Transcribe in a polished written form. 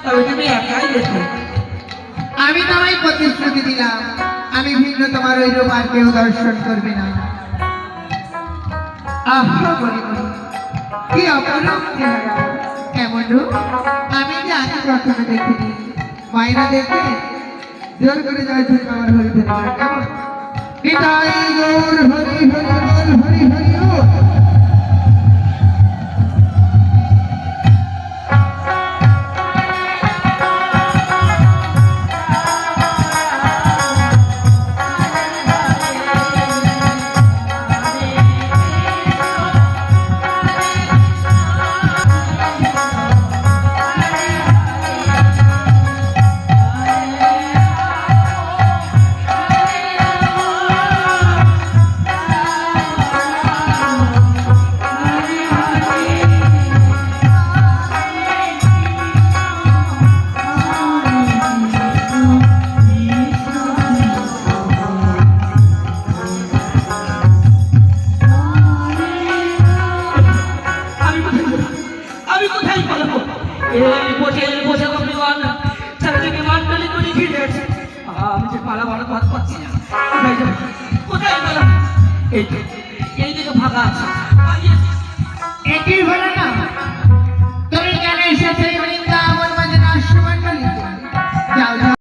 তবে তুমি একাই যেতে। আমি তোমায় প্রতিশ্রুতি দিলাম আমি ভিন্ন তোমার ওই রূপ আর কেউ দর্শন করবে না। আহা বলি কি অপরূপ চেহারা, কেমন রূপ আমি যে আগে কখনো দেখিনি। মায়েরা দেখে জোর করে যাচ্ছে আমার হরি ধরি কেমন নিতাই গৌর হরি হরি বল হরি হরি ও। এই দিকে ফাঁকা আছে।